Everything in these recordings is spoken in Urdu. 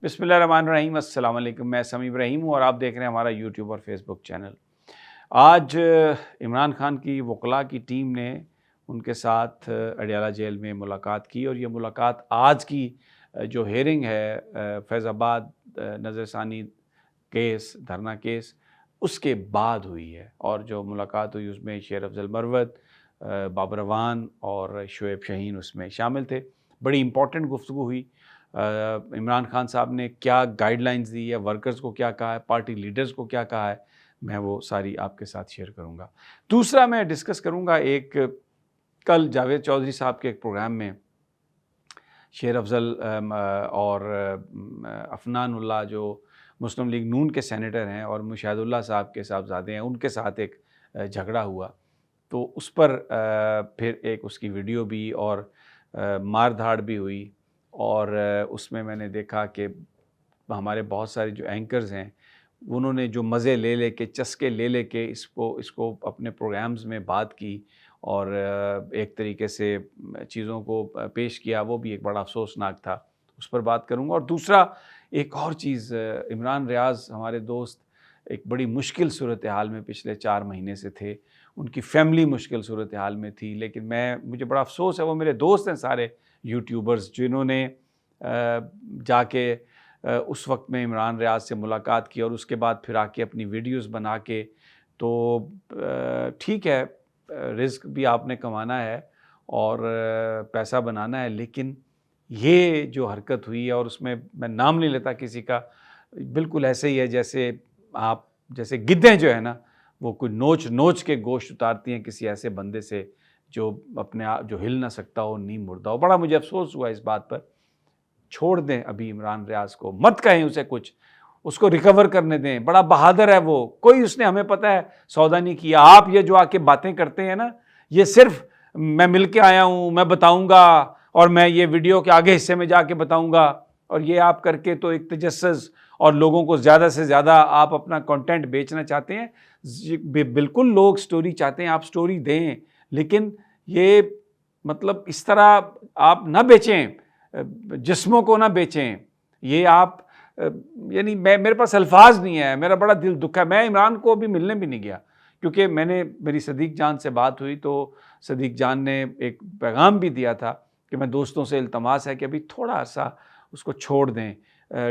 بسم اللہ الرحمن الرحیم۔ السلام علیکم، میں سمیع ابراہیم ہوں اور آپ دیکھ رہے ہیں ہمارا یوٹیوب اور فیس بک چینل۔ آج عمران خان کی وکلاء کی ٹیم نے ان کے ساتھ اڈیالہ جیل میں ملاقات کی، اور یہ ملاقات آج کی جو ہیئرنگ ہے فیض آباد نظر ثانی کیس، دھرنا کیس، اس کے بعد ہوئی ہے۔ اور جو ملاقات ہوئی اس میں شیر افضل مروت، بابر اعوان اور شعیب شاہین اس میں شامل تھے۔ بڑی امپورٹنٹ گفتگو ہوئی۔ عمران خان صاحب نے کیا گائیڈ لائنز دی ہے، ورکرز کو کیا کہا ہے، پارٹی لیڈرز کو کیا کہا ہے، میں وہ ساری آپ کے ساتھ شیئر کروں گا۔ دوسرا میں ڈسکس کروں گا، ایک کل جاوید چودھری صاحب کے ایک پروگرام میں شیر افضل اور عفنان اللہ جو مسلم لیگ نون کے سینیٹر ہیں اور مشاہد اللہ صاحب کے صاحبزادے ہیں، ان کے ساتھ ایک جھگڑا ہوا، تو اس پر پھر ایک اس کی ویڈیو بھی اور مار دھاڑ بھی ہوئی، اور اس میں نے دیکھا کہ ہمارے بہت سارے جو اینکرز ہیں انہوں نے جو مزے لے لے کے، چسکے لے لے کے اس کو اپنے پروگرامز میں بات کی اور ایک طریقے سے چیزوں کو پیش کیا، وہ بھی ایک بڑا افسوسناک تھا، اس پر بات کروں گا۔ اور دوسرا ایک اور چیز، عمران ریاض ہمارے دوست ایک بڑی مشکل صورتحال میں پچھلے 4 مہینے سے تھے، ان کی فیملی مشکل صورتحال میں تھی، لیکن مجھے بڑا افسوس ہے، وہ میرے دوست ہیں سارے یوٹیوبرز جنہوں نے جا کے اس وقت میں عمران ریاض سے ملاقات کی اور اس کے بعد پھر آ کے اپنی ویڈیوز بنا کے، تو ٹھیک ہے، رزق بھی آپ نے کمانا ہے اور پیسہ بنانا ہے، لیکن یہ جو حرکت ہوئی ہے، اور اس میں نام نہیں لیتا کسی کا، بالکل ایسے ہی ہے جیسے گدھیں جو ہے نا، وہ کوئی نوچ کے گوشت اتارتی ہیں کسی ایسے بندے سے جو اپنے آپ جو ہل نہ سکتا ہو، نیم مردہ ہو۔ بڑا مجھے افسوس ہوا اس بات پر۔ چھوڑ دیں ابھی عمران ریاض کو، مت کہیں اسے کچھ، اس کو ریکور کرنے دیں، بڑا بہادر ہے وہ، کوئی اس نے ہمیں پتہ ہے سودا نہیں کیا۔ آپ یہ جو آ کے باتیں کرتے ہیں نا، یہ صرف میں مل کے آیا ہوں، میں بتاؤں گا، اور میں یہ ویڈیو کے آگے حصے میں جا کے بتاؤں گا، اور یہ آپ کر کے تو ایک تجسس اور لوگوں کو زیادہ سے زیادہ آپ اپنا کنٹینٹ بیچنا چاہتے ہیں۔ بالکل لوگ سٹوری چاہتے ہیں، آپ سٹوری دیں، لیکن یہ مطلب اس طرح آپ نہ بیچیں، جسموں کو نہ بیچیں۔ یہ آپ یعنی میرے پاس الفاظ نہیں ہے، میرا بڑا دل دکھا ہے۔ میں عمران کو بھی ملنے بھی نہیں گیا، کیونکہ میری صدیق جان سے بات ہوئی تو صدیق جان نے ایک پیغام بھی دیا تھا کہ میں دوستوں سے التماس ہے کہ ابھی تھوڑا عرصہ اس کو چھوڑ دیں،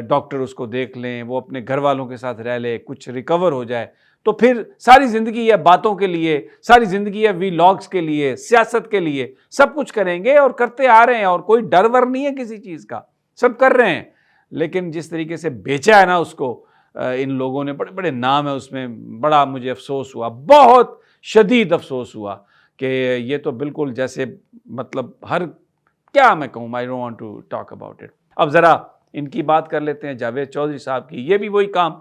ڈاکٹر اس کو دیکھ لیں، وہ اپنے گھر والوں کے ساتھ رہ لے، کچھ ریکور ہو جائے، تو پھر ساری زندگی ہے باتوں کے لیے، ساری زندگی ہے ویلاگز کے لیے، سیاست کے لیے، سب کچھ کریں گے اور کرتے آ رہے ہیں، اور کوئی ڈر ور نہیں ہے کسی چیز کا، سب کر رہے ہیں۔ لیکن جس طریقے سے بیچا ہے نا اس کو ان لوگوں نے، بڑے بڑے نام ہیں اس میں، بڑا مجھے افسوس ہوا، بہت شدید افسوس ہوا کہ یہ تو بالکل جیسے مطلب کیا میں کہوں، I don't want to talk about it۔ اب ذرا ان کی بات کر لیتے ہیں، جاوید چودھری صاحب کی۔ یہ بھی وہی کام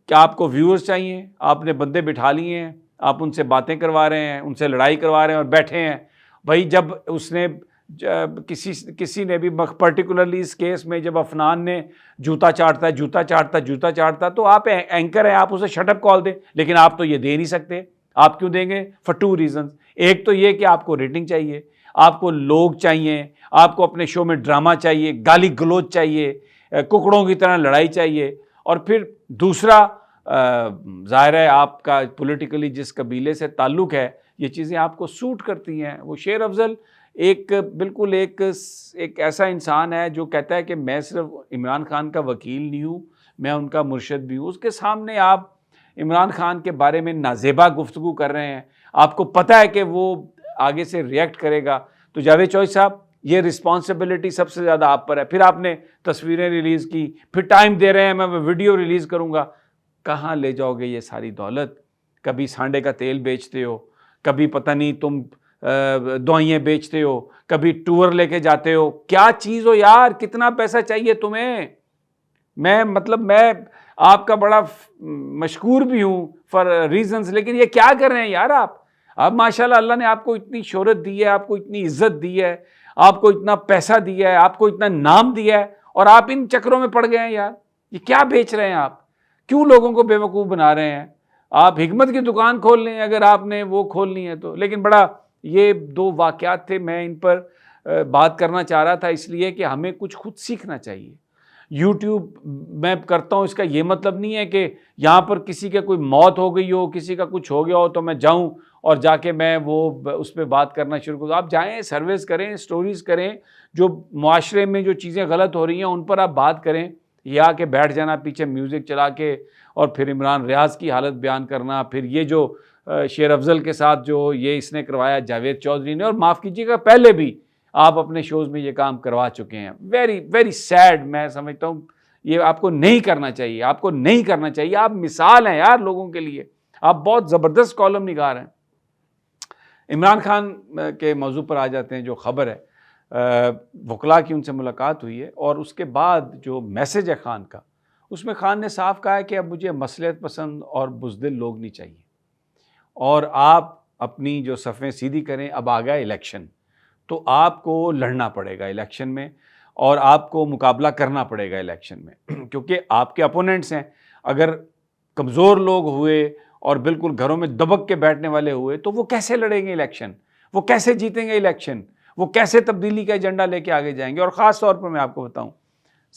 کہ آپ کو ویورز چاہیے، آپ نے بندے بٹھا لیے ہیں، آپ ان سے باتیں کروا رہے ہیں، ان سے لڑائی کروا رہے ہیں اور بیٹھے ہیں۔ بھائی جب اس نے کسی نے بھی پرٹیکولرلی اس کیس میں جب عفنان نے جوتا چاٹتا تو آپ اینکر ہیں، آپ اسے شٹ اپ کال دیں، لیکن آپ تو یہ دے نہیں سکتے۔ آپ کیوں دیں گے؟ For 2 reasons۔ ایک تو یہ کہ آپ کو ریٹنگ چاہیے، آپ کو لوگ چاہیے، آپ کو اپنے شو میں ڈرامہ چاہیے، گالی گلوچ چاہیے، ککڑوں کی طرح لڑائی چاہیے، اور پھر دوسرا ظاہر ہے آپ کا پولیٹیکلی جس قبیلے سے تعلق ہے، یہ چیزیں آپ کو سوٹ کرتی ہیں۔ وہ شیر افضل بالکل ایک ایسا انسان ہے جو کہتا ہے کہ میں صرف عمران خان کا وکیل نہیں ہوں، میں ان کا مرشد بھی ہوں۔ اس کے سامنے آپ عمران خان کے بارے میں نازیبا گفتگو کر رہے ہیں، آپ کو پتہ ہے کہ وہ آگے سے ریئیکٹ کرے گا، تو جاوید چودھری صاحب یہ رسپانسبلٹی سب سے زیادہ آپ پر ہے۔ پھر آپ نے تصویریں ریلیز کی، پھر ٹائم دے رہے ہیں میں ویڈیو ریلیز کروں گا، کہاں لے جاؤ گے یہ ساری دولت؟ کبھی سانڈے کا تیل بیچتے ہو، کبھی پتہ نہیں تم دوائیں بیچتے ہو، کبھی ٹور لے کے جاتے ہو، کیا چیز ہو یار؟ کتنا پیسہ چاہیے تمہیں؟ میں آپ کا بڑا مشکور بھی ہوں فار ریزنز، لیکن یہ کیا کر رہے ہیں یار آپ ماشاءاللہ، اللہ نے آپ کو اتنی شہرت دی ہے، آپ کو اتنی عزت دی ہے، آپ کو اتنا پیسہ دیا ہے، آپ کو اتنا نام دیا ہے، اور آپ ان چکروں میں پڑ گئے ہیں یار۔ یہ کیا بیچ رہے ہیں آپ؟ کیوں لوگوں کو بیوقوف بنا رہے ہیں؟ آپ حکمت کی دکان کھول لیں اگر آپ نے وہ کھولنی ہے تو۔ لیکن بڑا یہ 2 واقعات تھے، میں ان پر بات کرنا چاہ رہا تھا اس لیے کہ ہمیں کچھ خود سیکھنا چاہیے۔ یوٹیوب میں کرتا ہوں اس کا یہ مطلب نہیں ہے کہ یہاں پر کسی کا کوئی موت ہو گئی ہو, کسی کا کچھ ہو گیا ہو تو میں جاؤں اور جا کے میں وہ اس پہ بات کرنا شروع کروں. آپ جائیں, سرویز کریں, سٹوریز کریں, جو معاشرے میں جو چیزیں غلط ہو رہی ہیں ان پر آپ بات کریں. یہ آ کے بیٹھ جانا پیچھے میوزک چلا کے اور پھر عمران ریاض کی حالت بیان کرنا, پھر یہ جو شیر افضل کے ساتھ جو یہ اس نے کروایا جاوید چودھری نے, اور معاف کیجیے گا پہلے بھی آپ اپنے شوز میں یہ کام کروا چکے ہیں. Very very sad. میں سمجھتا ہوں یہ آپ کو نہیں کرنا چاہیے, آپ کو نہیں کرنا چاہیے. آپ مثال ہیں یار لوگوں کے لیے, آپ بہت زبردست کالم نگار ہیں. عمران خان کے موضوع پر آ جاتے ہیں. جو خبر ہے وکلاء کی ان سے ملاقات ہوئی ہے اور اس کے بعد جو میسج ہے خان کا, اس میں خان نے صاف کہا ہے کہ اب مجھے مصلحت پسند اور بزدل لوگ نہیں چاہیے, اور آپ اپنی جو صفیں سیدھی کریں. اب آ گیا الیکشن تو آپ کو لڑنا پڑے گا الیکشن میں, اور آپ کو مقابلہ کرنا پڑے گا الیکشن میں, کیونکہ آپ کے اپوننٹس ہیں. اگر کمزور لوگ ہوئے اور بالکل گھروں میں دبک کے بیٹھنے والے ہوئے تو وہ کیسے لڑیں گے الیکشن, وہ کیسے جیتیں گے الیکشن, وہ کیسے تبدیلی کا ایجنڈا لے کے آگے جائیں گے. اور خاص طور پر میں آپ کو بتاؤں,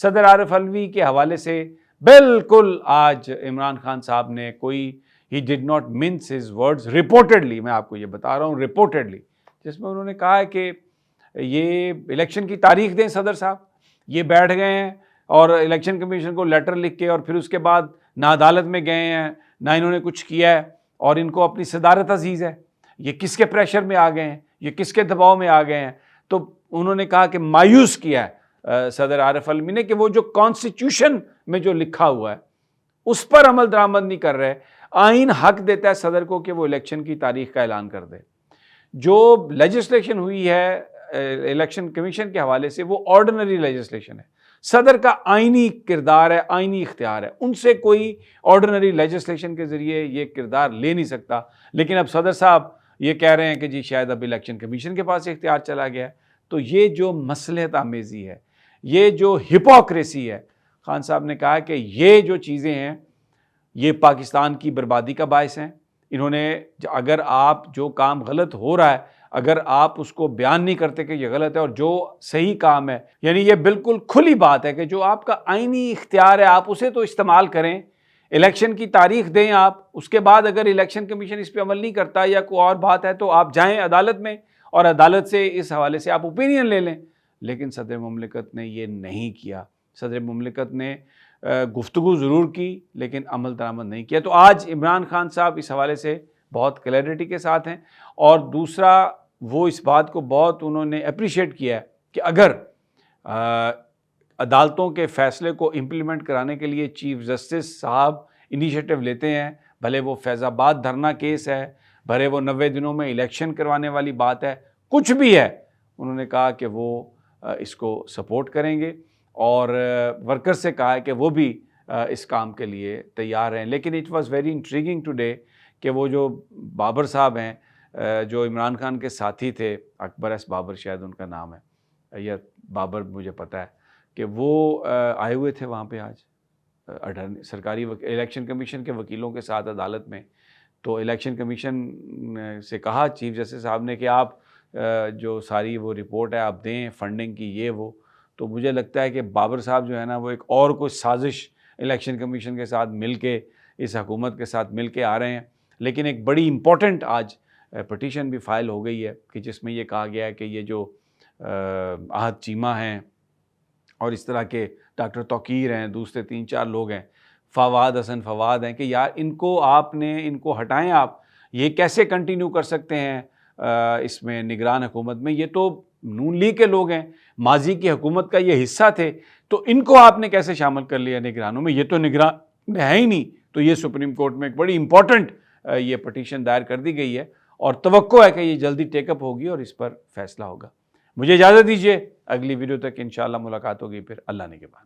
صدر عارف علوی کے حوالے سے بالکل آج عمران خان صاحب نے کوئی he did not mince his words reportedly, میں آپ کو یہ بتا رہا ہوں reportedly, جس میں انہوں نے کہا ہے کہ یہ الیکشن کی تاریخ دیں صدر صاحب. یہ بیٹھ گئے ہیں اور الیکشن کمیشن کو لیٹر لکھ کے, اور پھر اس کے بعد نہ عدالت میں گئے ہیں نہ انہوں نے کچھ کیا ہے, اور ان کو اپنی صدارت عزیز ہے. یہ کس کے پریشر میں آ گئے ہیں, یہ کس کے دباؤ میں آ گئے ہیں. تو انہوں نے کہا کہ مایوس کیا ہے صدر عارف علوی نے کہ وہ جو کانسٹیٹیوشن میں جو لکھا ہوا ہے اس پر عمل درآمد نہیں کر رہے. آئین حق دیتا ہے صدر کو کہ وہ الیکشن کی تاریخ کا اعلان کر دے. جو لیجسلیشن ہوئی ہے الیکشن کمیشن کے حوالے سے وہ آرڈنری لیجسلیشن ہے. صدر کا آئینی کردار ہے, آئینی اختیار ہے, ان سے کوئی آرڈنری لیجسلیشن کے ذریعے یہ کردار لے نہیں سکتا. لیکن اب صدر صاحب یہ کہہ رہے ہیں کہ جی شاید اب الیکشن کمیشن کے پاس اختیار چلا گیا ہے. تو یہ جو مصلحت آمیزی ہے, یہ جو ہپوکریسی ہے, خان صاحب نے کہا کہ یہ جو چیزیں ہیں یہ پاکستان کی بربادی کا باعث ہیں. انہوں نے اگر آپ جو کام غلط ہو رہا ہے اگر آپ اس کو بیان نہیں کرتے کہ یہ غلط ہے اور جو صحیح کام ہے, یعنی یہ بالکل کھلی بات ہے کہ جو آپ کا آئینی اختیار ہے آپ اسے تو استعمال کریں, الیکشن کی تاریخ دیں آپ, اس کے بعد اگر الیکشن کمیشن اس پہ عمل نہیں کرتا یا کوئی اور بات ہے تو آپ جائیں عدالت میں اور عدالت سے اس حوالے سے آپ اوپینین لے لیں. لیکن صدر مملکت نے یہ نہیں کیا. صدر مملکت نے گفتگو ضرور کی لیکن عمل درآمد نہیں کیا. تو آج عمران خان صاحب اس حوالے سے بہت کلیئرٹی کے ساتھ ہیں, اور دوسرا وہ اس بات کو بہت انہوں نے اپریشیٹ کیا ہے کہ اگر عدالتوں کے فیصلے کو امپلیمنٹ کرانے کے لیے چیف جسٹس صاحب انیشیٹو لیتے ہیں, بھلے وہ فیض آباد دھرنا کیس ہے, بھلے وہ 90 دنوں میں الیکشن کروانے والی بات ہے, کچھ بھی ہے, انہوں نے کہا کہ وہ اس کو سپورٹ کریں گے, اور ورکر سے کہا ہے کہ وہ بھی اس کام کے لیے تیار ہیں. لیکن it was very intriguing today کہ وہ جو بابر صاحب ہیں جو عمران خان کے ساتھی تھے, اکبر ایس بابر شاید ان کا نام ہے, یا بابر مجھے پتہ ہے, کہ وہ آئے ہوئے تھے وہاں پہ آج سرکاری الیکشن کمیشن کے وکیلوں کے ساتھ عدالت میں. تو الیکشن کمیشن سے کہا چیف جسٹس صاحب نے کہ آپ جو ساری وہ رپورٹ ہے آپ دیں فنڈنگ کی یہ وہ. تو مجھے لگتا ہے کہ بابر صاحب جو ہے نا وہ ایک اور کوئی سازش الیکشن کمیشن کے ساتھ مل کے اس حکومت کے ساتھ مل کے آ رہے ہیں. لیکن ایک بڑی امپورٹنٹ آج پٹیشن بھی فائل ہو گئی ہے کہ جس میں یہ کہا گیا ہے کہ یہ جو احد چیمہ ہیں اور اس طرح کے ڈاکٹر توقیر ہیں, دوسرے 3-4 لوگ ہیں, فواد حسن فواد ہیں, کہ یار ان کو آپ نے ان کو ہٹائیں. آپ یہ کیسے کنٹینیو کر سکتے ہیں اس میں نگران حکومت میں؟ یہ تو نون لیگ کے لوگ ہیں, ماضی کی حکومت کا یہ حصہ تھے, تو ان کو آپ نے کیسے شامل کر لیا نگرانوں میں؟ یہ تو نگران ہے ہی نہیں. تو یہ سپریم کورٹ میں ایک بڑی امپورٹنٹ یہ پٹیشن دائر کر دی گئی ہے, اور توقع ہے کہ یہ جلدی ٹیک اپ ہوگی اور اس پر فیصلہ ہوگا. مجھے اجازت دیجیے, اگلی ویڈیو تک انشاءاللہ ملاقات ہوگی پھر اللہ نے کے بعد.